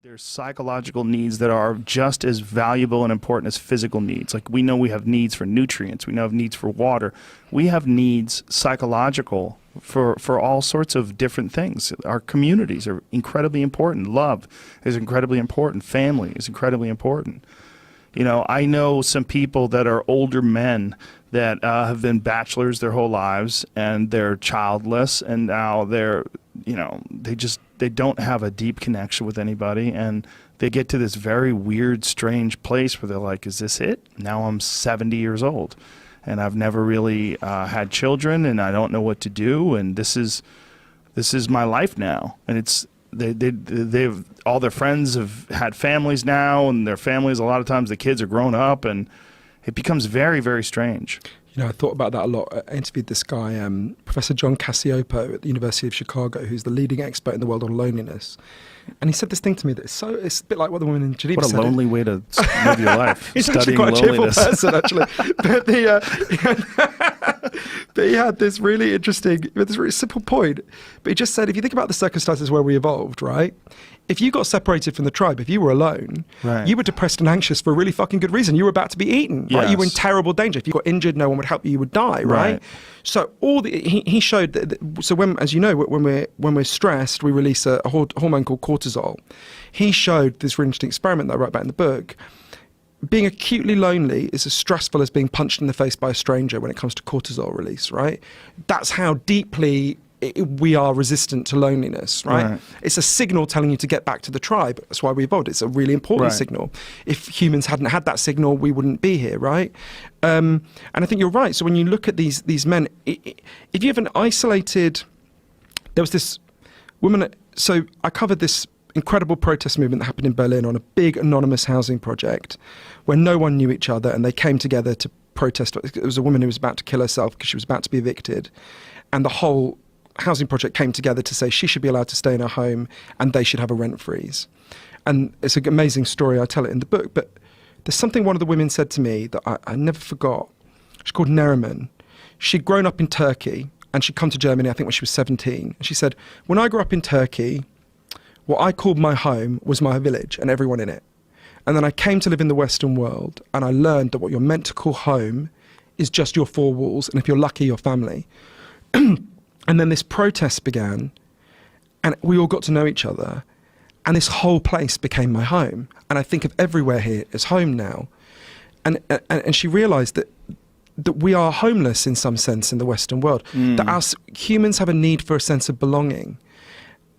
There's psychological needs that are just as valuable and important as physical needs. Like we know we have needs for nutrients, we know we have needs for water. We have needs psychological for all sorts of different things. Our communities are incredibly important. Love is incredibly important. Family is incredibly important. You know, I know some people that are older men that have been bachelors their whole lives and they're childless, and now they're, you know, they don't have a deep connection with anybody, and they get to this very weird, strange place where they're like, is this it? Now I'm 70 years old and I've never really had children, and I don't know what to do, and this is my life now. And it's they've all their friends have had families now, and their families, a lot of times the kids are grown up, and it becomes very, very strange. You know, I thought about that a lot. I interviewed this guy, Professor John Cassiopo at the University of Chicago, who's the leading expert in the world on loneliness. And he said this thing to me that it's a bit like what the woman in Geneva said. What a lonely way to live your life. He's actually quite a cheerful person, actually. But he had this really interesting, this really simple point. But he just said, if you think about the circumstances where we evolved, right? If you got separated from the tribe, if you were alone, right, you were depressed and anxious for a really fucking good reason. You were about to be eaten, right? Yes. You were in terrible danger. If you got injured, no one would help you. You would die, right? So he showed that. So when, as you know, when we're stressed, we release a hormone called cortisol. He showed this really interesting experiment that I wrote about in the book. Being acutely lonely is as stressful as being punched in the face by a stranger when it comes to cortisol release, right? That's how deeply we are resistant to loneliness, right? It's a signal telling you to get back to the tribe. That's why we evolved. It's a really important signal. If humans hadn't had that signal, we wouldn't be here, right? And I think you're right. So when you look at these men, if you have an isolated... There was this woman... So I covered this incredible protest movement that happened in Berlin on a big anonymous housing project where no one knew each other, and they came together to protest. It was a woman who was about to kill herself because she was about to be evicted. And the whole housing project came together to say she should be allowed to stay in her home and they should have a rent freeze. And it's an amazing story. I tell it in the book. But there's something one of the women said to me that I never forgot. She's called Neriman. She'd grown up in Turkey and she'd come to Germany, I think, when she was 17. And she said, when I grew up in Turkey, what I called my home was my village and everyone in it. And then I came to live in the Western world and I learned that what you're meant to call home is just your four walls, and if you're lucky, your family. And then this protest began, and we all got to know each other, and this whole place became my home. And I think of everywhere here as home now. And she realised that we are homeless in some sense in the Western world, that humans have a need for a sense of belonging.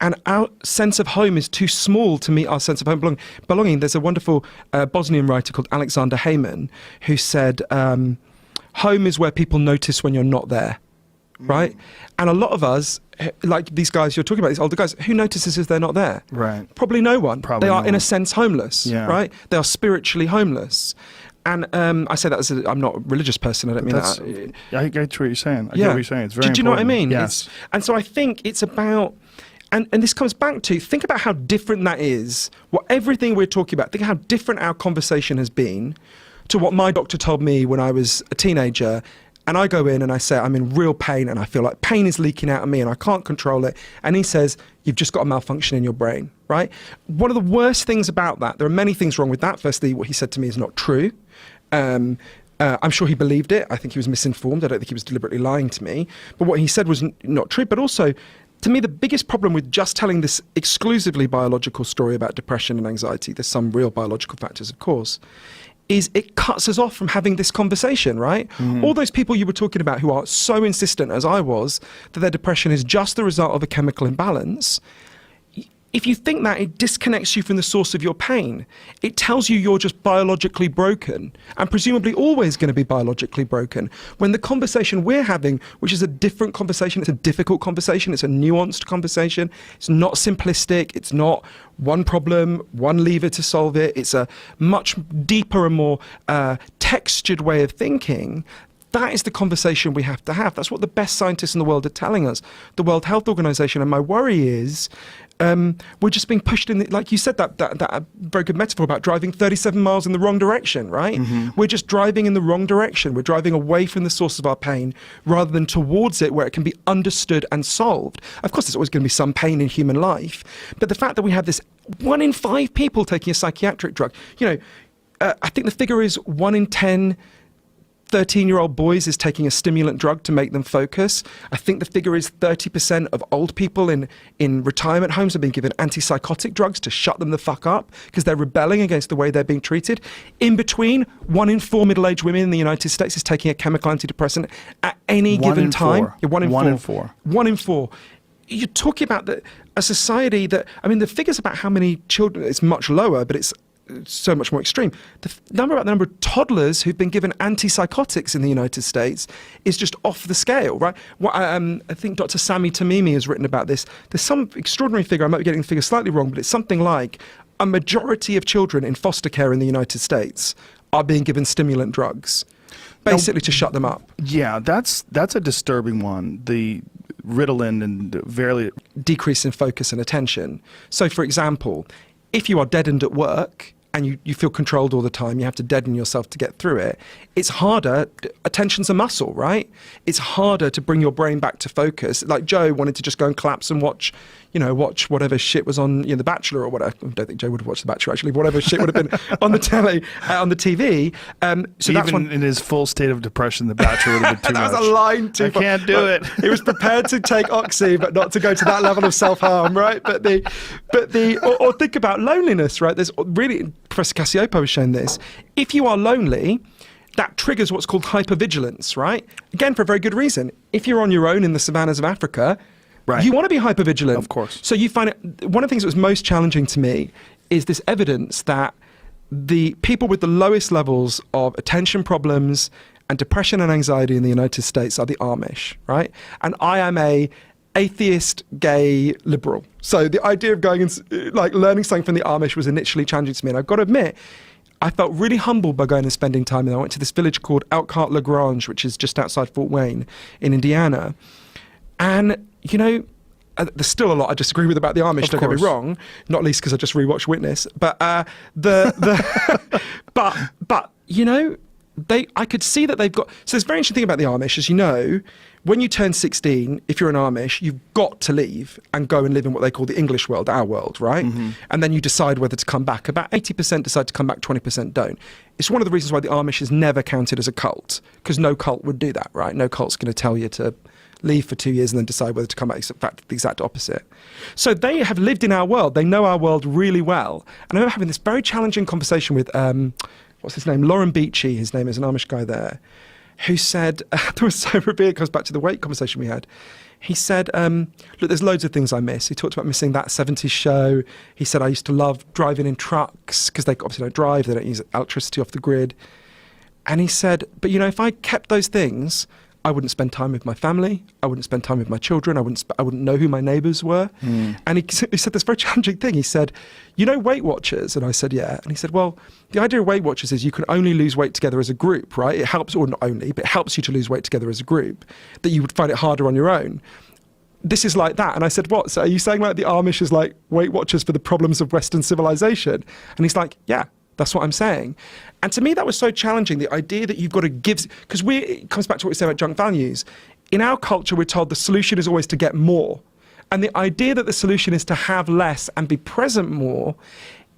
And our sense of home is too small to meet our sense of home belonging. There's a wonderful Bosnian writer called Alexander Heyman who said, home is where people notice when you're not there. Right? And a lot of us, like these guys you're talking about, these older guys, who notices if they're not there? Right. Probably no one. They are, in a sense, homeless. Yeah. Right? They are spiritually homeless. And I say that as I'm not a religious person. I don't mean that. I get what you're saying. I get what you're saying. It's very important. Do you know what I mean? Yes. And so I think it's about... And this comes back to, think about how different that is, what everything we're talking about, think how different our conversation has been to what my doctor told me when I was a teenager. And I go in and I say, I'm in real pain and I feel like pain is leaking out of me and I can't control it. And he says, you've just got a malfunction in your brain, right? One of the worst things about that, there are many things wrong with that. Firstly, what he said to me is not true. I'm sure he believed it. I think he was misinformed. I don't think he was deliberately lying to me. But what he said was not true. But also, to me, the biggest problem with just telling this exclusively biological story about depression and anxiety, there's some real biological factors, of course, is it cuts us off from having this conversation, right? All those people you were talking about who are so insistent, as I was, that their depression is just the result of a chemical imbalance. If you think that, it disconnects you from the source of your pain. It tells you you're just biologically broken, and presumably always going to be biologically broken. When the conversation we're having, which is a different conversation, it's a difficult conversation, it's a nuanced conversation, it's not simplistic, it's not one problem, one lever to solve it, it's a much deeper and more textured way of thinking. That is the conversation we have to have. That's what the best scientists in the world are telling us. The World Health Organization. And my worry is we're just being pushed in, like you said, that very good metaphor about driving 37 miles in the wrong direction, right? We're just driving in the wrong direction. We're driving away from the source of our pain rather than towards it where it can be understood and solved. Of course, there's always going to be some pain in human life. But the fact that we have this 1 in 5 people taking a psychiatric drug, I think the figure is 1 in 10 13-year-old boys is taking a stimulant drug to make them focus. I think the figure is 30% of old people in retirement homes are being given antipsychotic drugs to shut them the fuck up because they're rebelling against the way they're being treated. In between, 1 in 4 middle-aged women in the United States is taking a chemical antidepressant at any given time. Yeah, 1 in 4. 1 in 4. You're talking about a society that, I mean, the figures about how many children, it's much lower, but it's so much more extreme. The number of toddlers who've been given antipsychotics in the United States is just off the scale, right? I think Dr. Sami Tamimi has written about this. There's some extraordinary figure, I might be getting the figure slightly wrong, but it's something like a majority of children in foster care in the United States are being given stimulant drugs, basically to shut them up. Yeah, that's a disturbing one. The Ritalin and very decrease in focus and attention. So, for example, if you are deadened at work and you feel controlled all the time, you have to deaden yourself to get through it, it's harder. Attention's a muscle, right? It's harder to bring your brain back to focus. Like Joe wanted to just go and collapse and watch whatever shit was on The Bachelor or whatever. I don't think Joe would have watched The Bachelor, actually. Whatever shit would have been on the telly, on the TV. So even that's in his full state of depression, The Bachelor would have been too much. That was a line too far. I can't do it. He was prepared to take oxy, but not to go to that level of self-harm, right? Or think about loneliness, right? There's really, Professor Cacioppo has shown this. If you are lonely, that triggers what's called hypervigilance, right? Again, for a very good reason. If you're on your own in the savannas of Africa, right, you want to be hypervigilant. Of course. So you find it, one of the things that was most challenging to me is this evidence that the people with the lowest levels of attention problems and depression and anxiety in the United States are the Amish, right? And I am a atheist, gay, liberal. So the idea of going and learning something from the Amish was initially challenging to me. And I've got to admit, I felt really humbled by going and spending time there. I went to this village called Elkhart-LaGrange, which is just outside Fort Wayne in Indiana. And, there's still a lot I disagree with about the Amish, don't get me wrong, not least because I just rewatched Witness. But I could see that they've got... So there's a very interesting thing about the Amish, as you know, when you turn 16, if you're an Amish, you've got to leave and go and live in what they call the English world, our world, right? Mm-hmm. And then you decide whether to come back. About 80% decide to come back, 20% don't. It's one of the reasons why the Amish is never counted as a cult, because no cult would do that, right? No cult's going to tell you to leave for 2 years and then decide whether to come back. It's in fact the exact opposite. So they have lived in our world. They know our world really well. And I remember having this very challenging conversation with, what's his name? Lauren Beachy, his name is, an Amish guy there, who said, there was so revered, it comes back to the weight conversation we had. He said, look, there's loads of things I miss. He talked about missing that 70s show. He said, I used to love driving in trucks because they obviously don't drive, they don't use electricity off the grid. And he said, but if I kept those things, I wouldn't spend time with my family. I wouldn't spend time with my children. I wouldn't know who my neighbours were. Mm. And he said this very challenging thing. He said, Weight Watchers? And I said, yeah. And he said, well, the idea of Weight Watchers is you can only lose weight together as a group, right? It helps, or not only, but it helps you to lose weight together as a group, that you would find it harder on your own. This is like that. And I said, what? So are you saying like the Amish is like Weight Watchers for the problems of Western civilization? And he's like, yeah. That's what I'm saying. And to me, that was so challenging, the idea that you've got to give... Because it comes back to what we say about junk values. In our culture, we're told the solution is always to get more. And the idea that the solution is to have less and be present more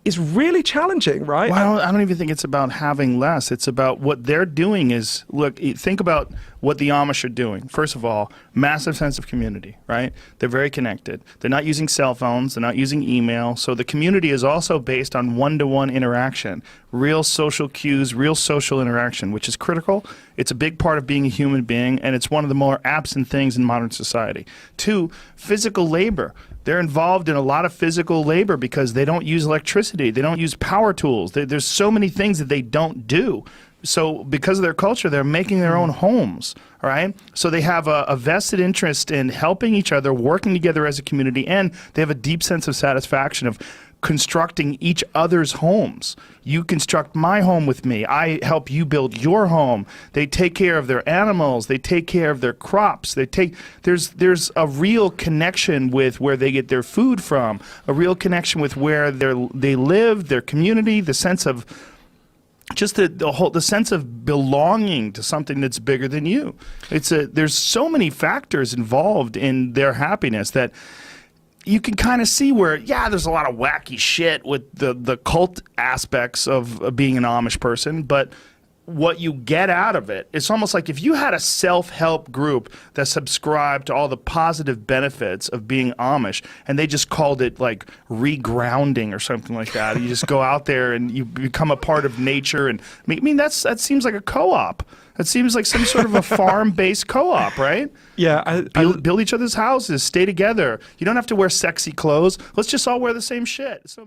is really challenging, right? Well, I don't even think it's about having less. It's about what they're doing is, look, think about what the Amish are doing. First of all, massive sense of community, right? They're very connected. They're not using cell phones. They're not using email. So the community is also based on one-to-one interaction, real social cues, real social interaction, which is critical. It's a big part of being a human being, and it's one of the more absent things in modern society. 2, physical labor. They're involved in a lot of physical labor because they don't use electricity. They don't use power tools. There's so many things that they don't do. So because of their culture, they're making their own homes, all right? So they have a vested interest in helping each other, working together as a community, and they have a deep sense of satisfaction of constructing each other's homes. You construct my home with me. I help you build your home. They take care of their animals. They take care of their crops. There's a real connection with where they get their food from, a real connection with where they live, their community, the sense of just the sense of belonging to something that's bigger than you. There's so many factors involved in their happiness that you can kind of see where, yeah, there's a lot of wacky shit with the cult aspects of being an Amish person, but what you get out of it, it's almost like if you had a self-help group that subscribed to all the positive benefits of being Amish and they just called it like regrounding or something like that. You just go out there and you become a part of nature. And I mean, that seems like a co-op. That seems like some sort of a farm-based co-op, right? Yeah. Build each other's houses, stay together. You don't have to wear sexy clothes. Let's just all wear the same shit. So